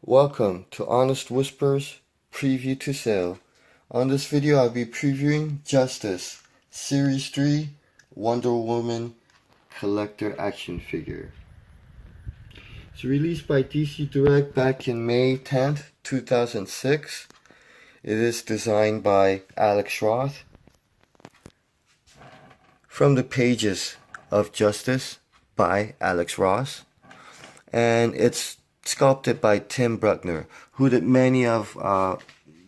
Welcome to Honest Whispers Preview to Sale. On this video I'll be previewing Justice Series 3 Wonder Woman Collector Action Figure. It's released by DC Direct back in May 10th, 2006. It is designed by Alex Roth. From the pages of Justice by Alex Ross. And it's sculpted by Tim Bruckner, who did many of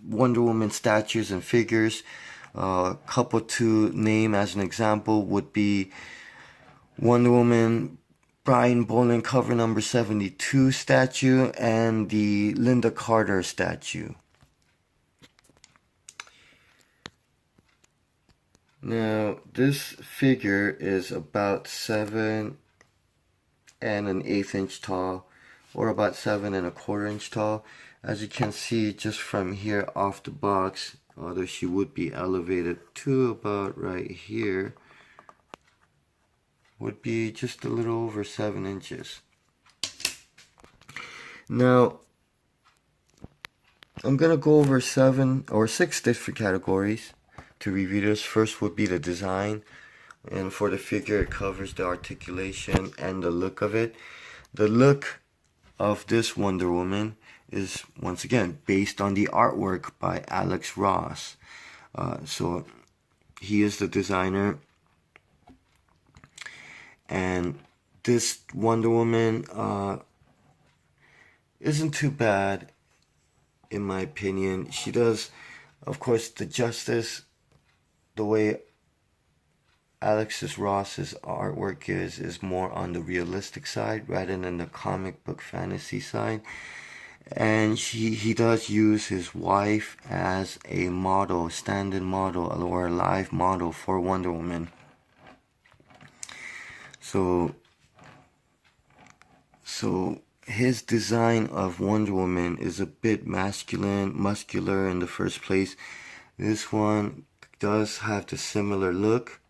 Wonder Woman statues and figures. A couple to name as an example would be Wonder Woman Brian Bolin cover number 72 statue and the Linda Carter statue. Now this figure is about 7 1/8 inch tall, or about 7 1/4 inch tall. As you can see just from here off the box, although she would be elevated to about right here, would be just a little over 7 inches. Now I'm gonna go over 7 or 6 different categories to review this. First would be the design, and for the figure it covers the articulation and the look of it. The look of this Wonder Woman is once again based on the artwork by Alex Ross. So he is the designer, and this Wonder Woman isn't too bad in my opinion. She does, of course, the justice the way Alex Ross's artwork is more on the realistic side rather than the comic book fantasy side. And he does use his wife as a model, stand-in model or a live model for Wonder Woman. So his design of Wonder Woman is a bit masculine, muscular in the first place. This one does have the similar look.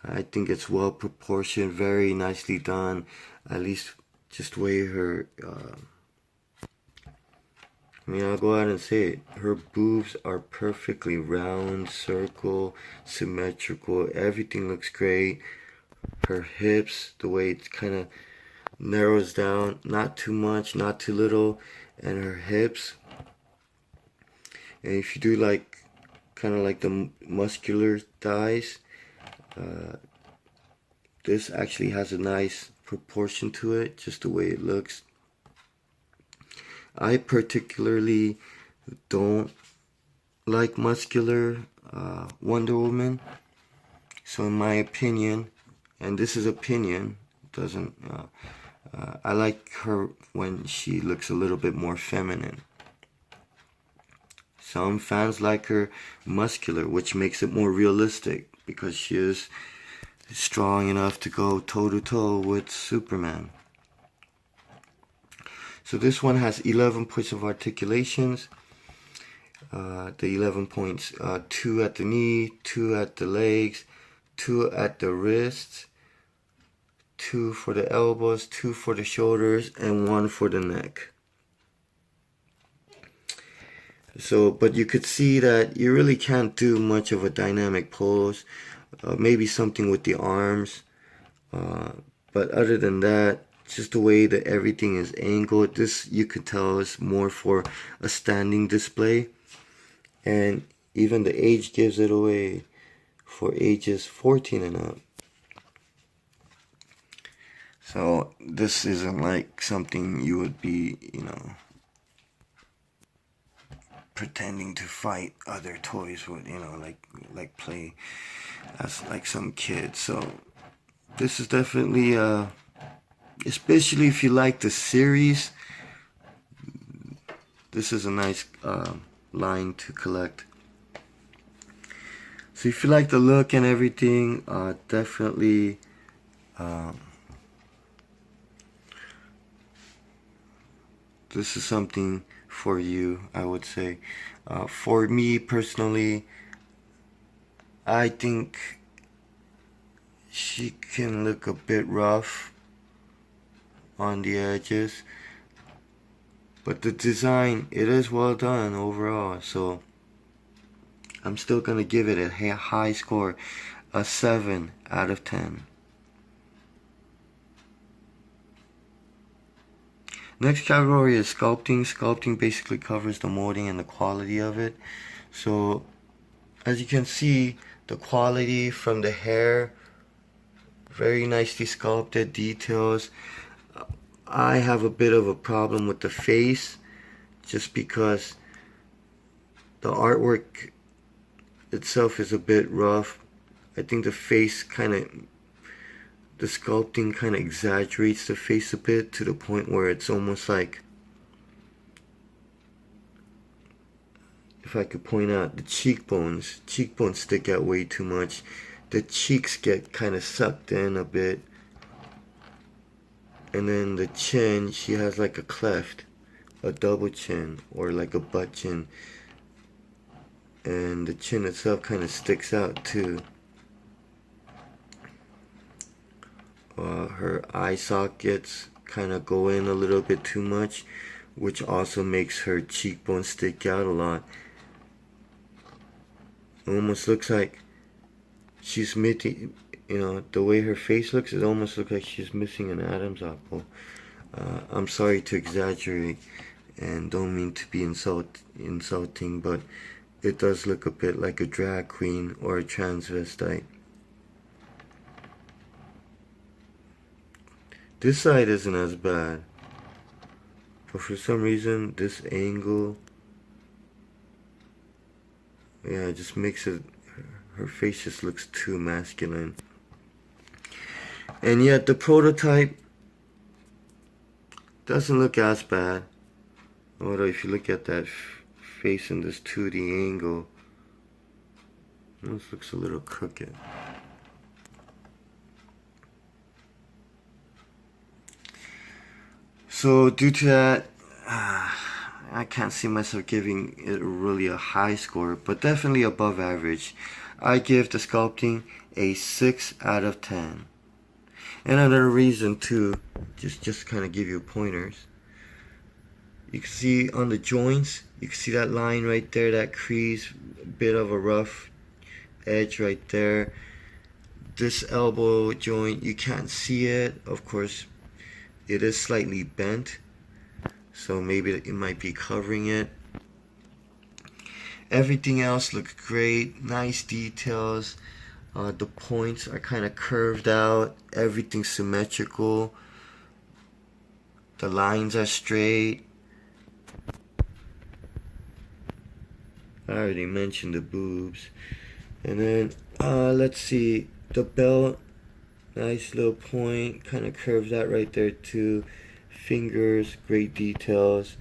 I think it's well proportioned, very nicely done. At least just the way her, I'll go ahead and say it. Her boobs are perfectly round, circle, symmetrical. Everything looks great. Her hips, the way it kind of narrows down, not too much, not too little, and her hips. And if you do like, kind of like the muscular thighs, this actually has a nice proportion to it, just the way it looks. I particularly don't like muscular Wonder Woman. So in my opinion, and this is opinion, doesn't I like her when she looks a little bit more feminine. Some fans like her muscular, which makes it more realistic because she is strong enough to go toe-to-toe with Superman. So this one has 11 points of articulations. The 11 points, 2 at the knee, 2 at the legs, 2 at the wrists, 2 for the elbows, 2 for the shoulders, and 1 for the neck. So, but you could see that you really can't do much of a dynamic pose. Maybe something with the arms. But other than that, just the way that everything is angled, this you could tell is more for a standing display. And even the age gives it away for ages 14 and up. So this isn't like something you would be, pretending to fight other toys with, like play as like some kids. So this is definitely especially if you like the series, this is a nice line to collect. So if you like the look and everything, definitely this is something for you, I would say. For me personally, I think she can look a bit rough on the edges. But the design, it is well done overall. So I'm still going to give it a high score, a 7 out of 10. Next category is sculpting. Sculpting basically covers the molding and the quality of it. So as you can see, the quality from the hair, very nicely sculpted details. I have a bit of a problem with the face, just because the artwork itself is a bit rough. I think the face the sculpting kind of exaggerates the face a bit, to the point where it's almost like, if I could point out, the cheekbones stick out way too much. The cheeks get kind of sucked in a bit. And then the chin, she has like a cleft, a double chin, or like a butt chin. And the chin itself kind of sticks out too. Her eye sockets kind of go in a little bit too much, which also makes her cheekbone stick out a lot. It almost looks like she's missing, the way her face looks, it almost looks like she's missing an Adam's apple. I'm sorry to exaggerate and don't mean to be insulting, but it does look a bit like a drag queen or a transvestite. This side isn't as bad, but for some reason this angle, yeah, it just makes it, her face just looks too masculine. And yet the prototype doesn't look as bad, although if you look at that face in this 2D angle, this looks a little crooked. So due to that, I can't see myself giving it really a high score, but definitely above average. I give the sculpting a 6 out of 10. And another reason too, just kind of give you pointers. You can see on the joints, you can see that line right there, that crease, a bit of a rough edge right there. This elbow joint, you can't see it, of course. It is slightly bent, so maybe it might be covering it. Everything else looks great, nice details. The points are kind of curved out, everything's symmetrical. The lines are straight. I already mentioned the boobs. And then, let's see, the belt. Nice little point, kind of curves out right there too. Fingers, great details.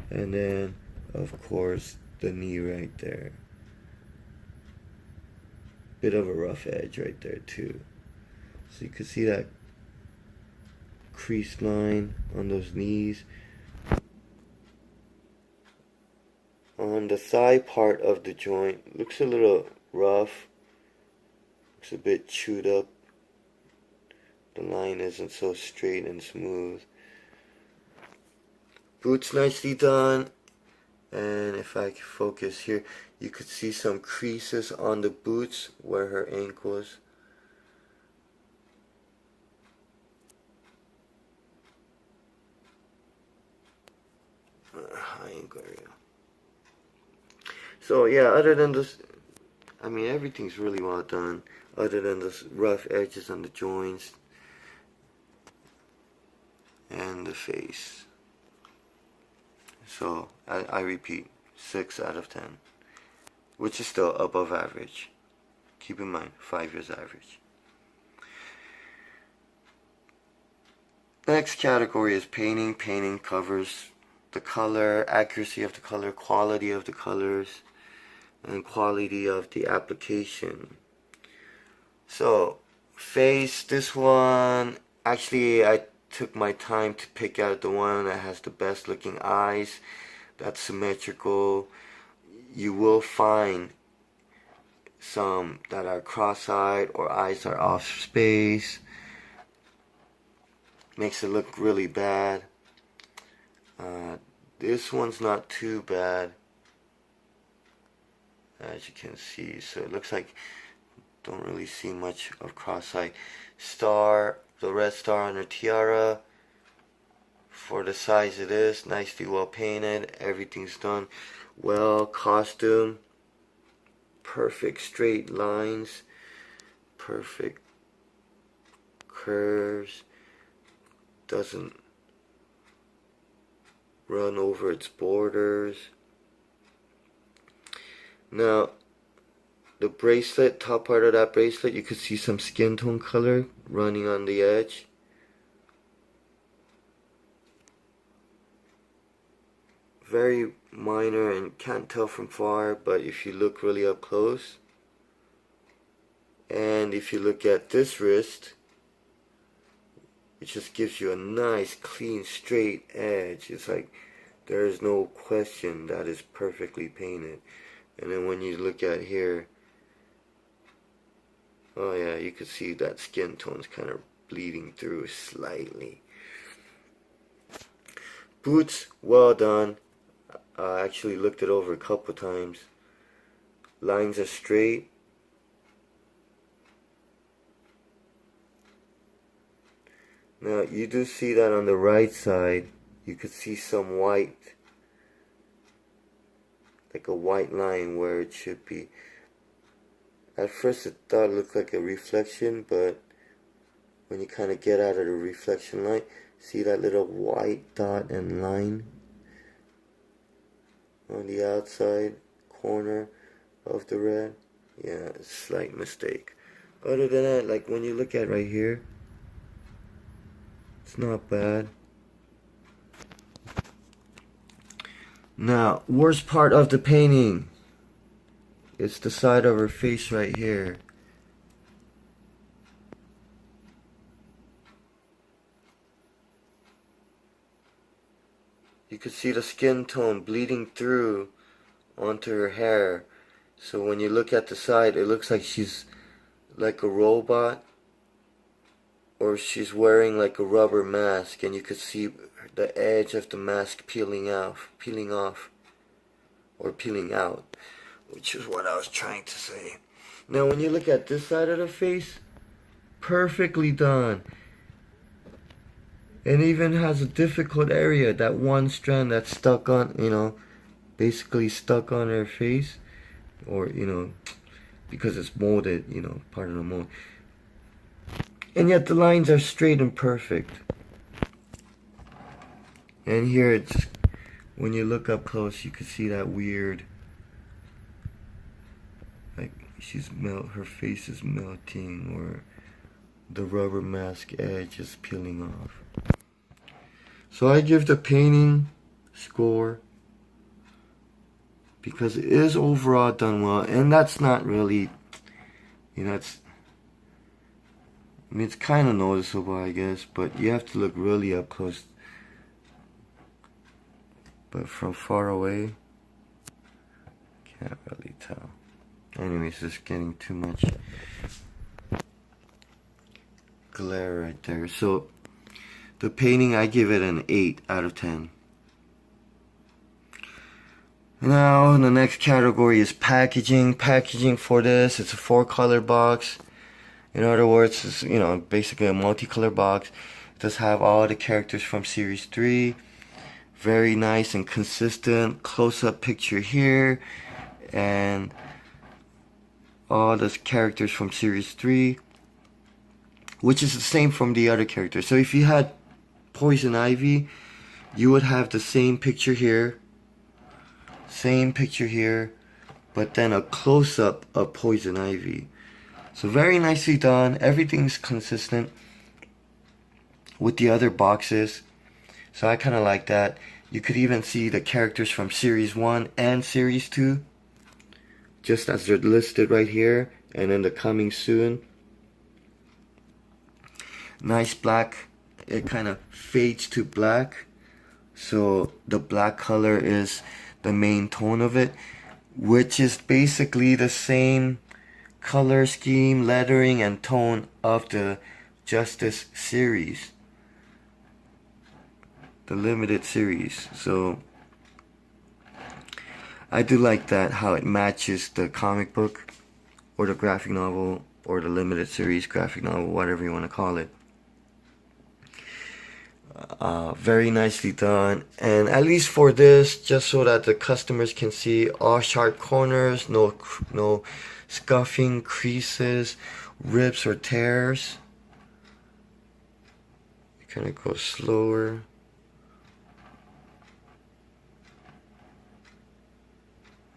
And then, of course, the knee right there. Bit of a rough edge right there too. So you can see that crease line on those knees. On the thigh part of the joint, looks a little rough. Looks a bit chewed up. The line isn't so straight and smooth. Boots nicely done. And if I can focus here, you could see some creases on the boots where her ankles. So yeah, other than this, I mean, everything's really well done, other than those rough edges on the joints and the face. So I repeat, 6 out of 10, which is still above average. Keep in mind, 5 years average. Next category is painting. Painting covers the color, accuracy of the color, quality of the colors, and quality of the application. So, face, this one, actually I took my time to pick out the one that has the best looking eyes, that's symmetrical. You will find some that are cross-eyed or eyes are off space. makes it look really bad. This one's not too bad, as you can see. So it looks like don't really see much of cross-eye. Star, the red star on her tiara. For the size it is, nicely well painted. Everything's done well. Costume, perfect straight lines, perfect curves, doesn't run over its borders. Now the bracelet, top part of that bracelet, you could see some skin tone color running on the edge. Very minor and can't tell from far, but if you look really up close, and if you look at this wrist, it just gives you a nice clean straight edge. It's like there is no question that is perfectly painted. And then when you look at here, oh yeah, you can see that skin tone's kind of bleeding through slightly. Boots, well done. I actually looked it over a couple times. Lines are straight. Now you do see that on the right side, you could see some white, like a white line where it should be. At first I thought it looked like a reflection, but when you kind of get out of the reflection line, see that little white dot and line on the outside corner of the red? Yeah, slight mistake. Other than that, like when you look at right here, it's not bad. Now, worst part of the painting, it's the side of her face right here. You could see the skin tone bleeding through onto her hair. So when you look at the side, it looks like she's like a robot, or she's wearing like a rubber mask, and you could see the edge of the mask peeling out, or peeling out, which is what I was trying to say. Now when you look at this side of the face, perfectly done. It even has a difficult area, that one strand that's stuck on, basically stuck on her face, or, because it's molded, part of the mold. And yet the lines are straight and perfect. And here it's, when you look up close, you can see that weird, like her face is melting, or the rubber mask edge is peeling off. So I give the painting score because it is overall done well, and that's not really, it's kind of noticeable, I guess, but you have to look really up close. But from far away, can't really tell. Anyways, it's getting too much glare right there. So the painting, I give it an 8 out of 10. Now the next category is packaging. Packaging for this, it's a 4-color box. In other words, it's basically a multicolor box. It does have all the characters from series 3. Very nice and consistent close-up picture here, and all the characters from series 3, which is the same from the other characters. So if you had Poison Ivy, you would have the same picture here, but then a close-up of Poison Ivy. So very nicely done. Everything's consistent with the other boxes. So I kind of like that. You could even see the characters from series 1 and series 2, just as they're listed right here, and then the coming soon. Nice black. It kind of fades to black, so the black color is the main tone of it, which is basically the same color scheme, lettering, and tone of the Justice series. the limited series. So I do like that, how it matches the comic book or the graphic novel or the limited series graphic novel, whatever you want to call it. Very nicely done, and at least for this, just so that the customers can see all sharp corners, no scuffing, creases, rips or tears. Kind of go slower.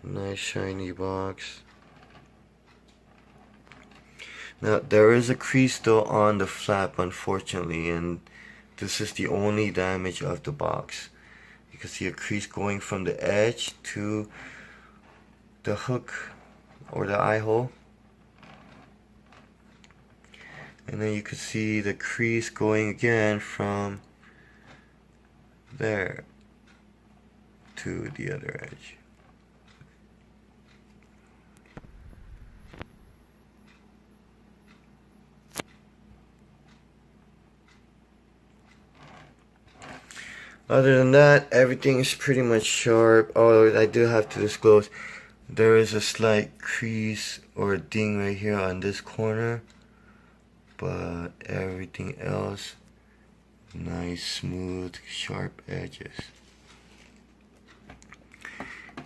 Nice shiny box. Now there is a crease though on the flap, unfortunately, and this is the only damage of the box. You can see a crease going from the edge to the hook or the eye hole. And then you can see the crease going again from there to the other edge. Other than that, everything is pretty much sharp. Oh, I do have to disclose, there is a slight crease or a ding right here on this corner, but everything else, nice, smooth, sharp edges.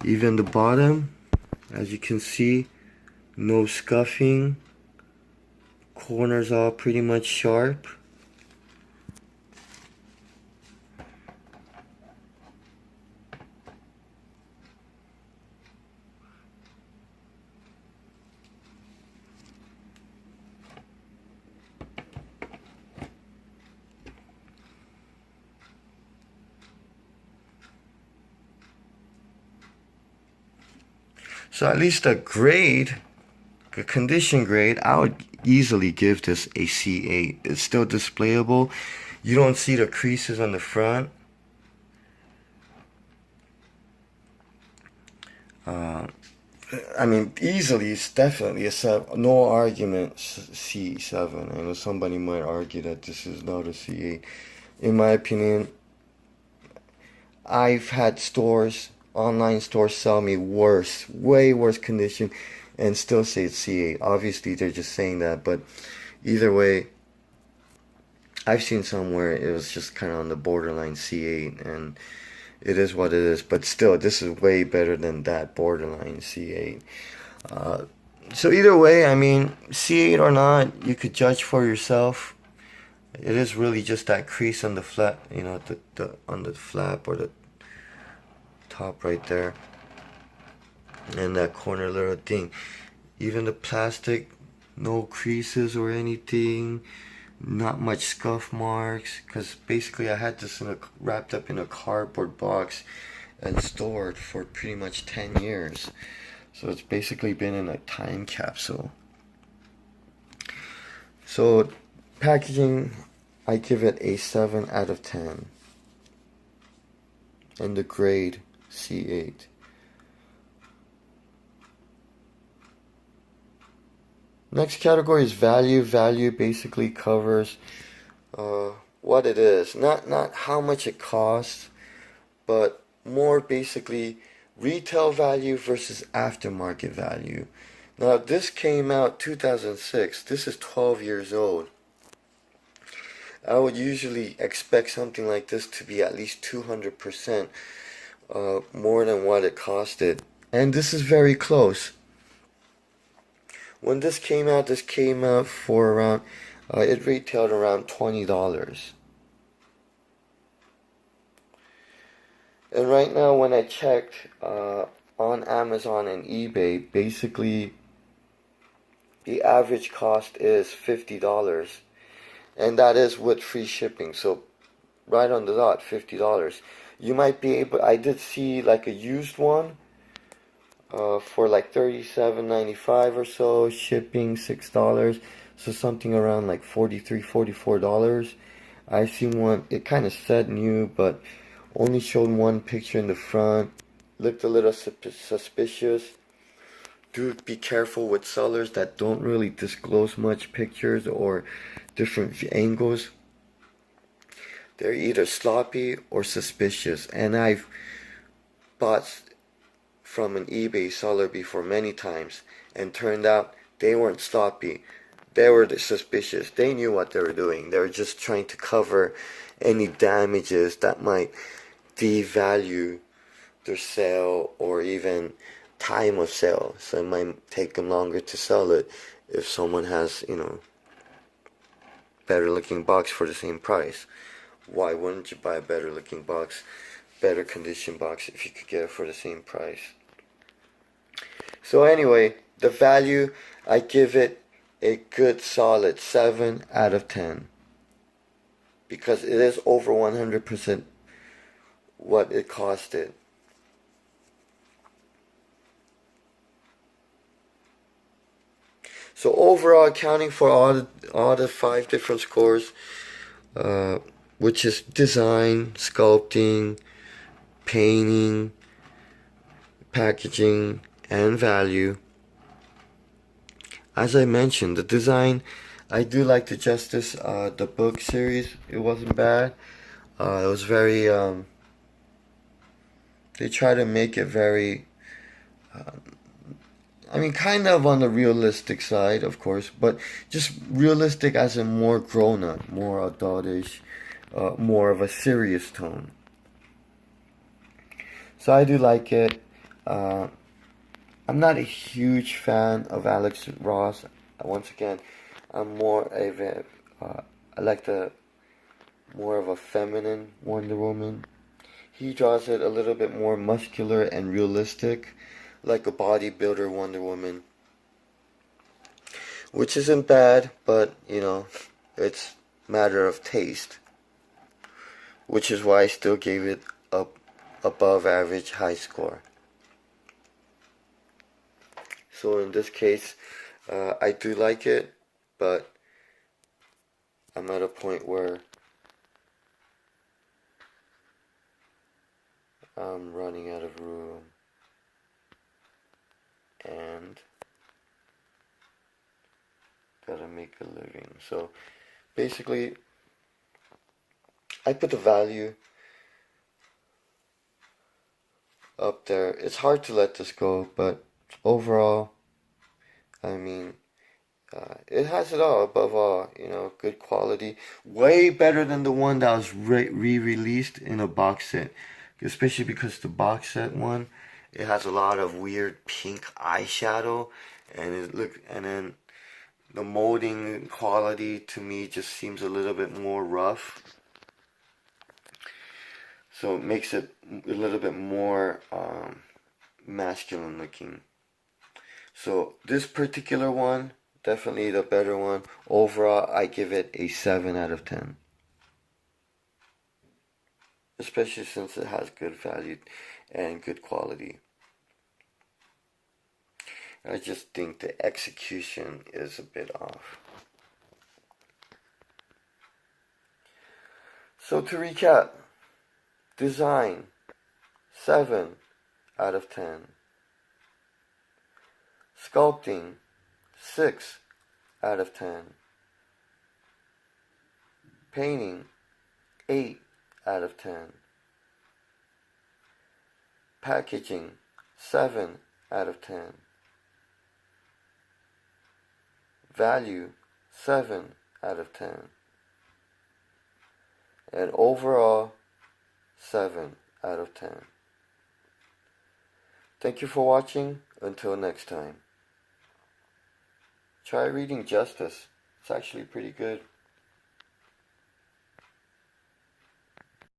Even the bottom, as you can see, no scuffing, corners all pretty much sharp. So at least the grade, the condition grade, I would easily give this a C8. It's still displayable. You don't see the creases on the front. I mean, easily, it's definitely a 7. No argument, C7. I know somebody might argue that this is not a C8. In my opinion, I've had stores, online stores, sell me worse, way worse condition, and still say it's C8. Obviously, they're just saying that, but either way, I've seen somewhere it was just kind of on the borderline C8, and it is what it is. But still, this is way better than that borderline C8. So either way, I mean, C8 or not, you could judge for yourself. It is really just that crease on the flap, you know, on the flap or the top right there, and that corner little thing. Even the plastic, no creases or anything, not much scuff marks, because basically I had this wrapped up in a cardboard box and stored for pretty much 10 years. So it's basically been in a time capsule. So packaging, I give it a 7 out of 10. And the grade, C8. Next category is value. Value basically covers what it is. Not how much it costs, but more basically retail value versus aftermarket value. Now this came out 2006. This is 12 years old. I would usually expect something like this to be at least 200% more than what it costed. And this is very close. When this came out for around, it retailed around $20. And right now when I checked on Amazon and eBay, basically the average cost is $50. And that is with free shipping. So right on the dot, $50. You might be able, I did see like a used one for like $37.95 or so, shipping $6, so something around like $44. I seen one, it kind of said new, but only showed one picture in the front, looked a little suspicious. Do be careful with sellers that don't really disclose much pictures or different angles. They're either sloppy or suspicious. And I've bought from an eBay seller before many times, and turned out they weren't sloppy. They were suspicious. They knew what they were doing. They were just trying to cover any damages that might devalue their sale or even time of sale. So it might take them longer to sell it if someone has, better looking box for the same price. Why wouldn't you buy a better looking box, better condition box if you could get it for the same price? So anyway, the value, I give it a good solid 7 out of 10. Because it is over 100% what it costed. So overall, accounting for all the 5 different scores, which is design, sculpting, painting, packaging, and value. As I mentioned, the design, I do like the Justice, the book series. It wasn't bad. It was very, they try to make it very, kind of on the realistic side, of course, but just realistic as in more grown up, more adultish, more of a serious tone. So I do like it. I'm not a huge fan of Alex Ross. Once again, I'm more of a, I like the more of a feminine Wonder Woman. He draws it a little bit more muscular and realistic, like a bodybuilder Wonder Woman. Which isn't bad, but, it's a matter of taste. Which is why I still gave it a above average high score. So in this case, I do like it, but I'm at a point where I'm running out of room and gotta make a living. So basically, I put the value up there. It's hard to let this go, but overall, it has it all. Above all, good quality, way better than the one that was re-released in a box set. Especially because the box set one, it has a lot of weird pink eyeshadow, and then the molding quality to me just seems a little bit more rough. So it makes it a little bit more masculine looking. So this particular one, definitely the better one. Overall, I give it a 7 out of 10. Especially since it has good value and good quality. I just think the execution is a bit off. So to recap, design, 7 out of 10. Sculpting, 6 out of 10. Painting, 8 out of 10. Packaging, 7 out of 10. Value, 7 out of 10. And overall, 7 out of 10. Thank you for watching. Until next time. Try reading Justice. It's actually pretty good.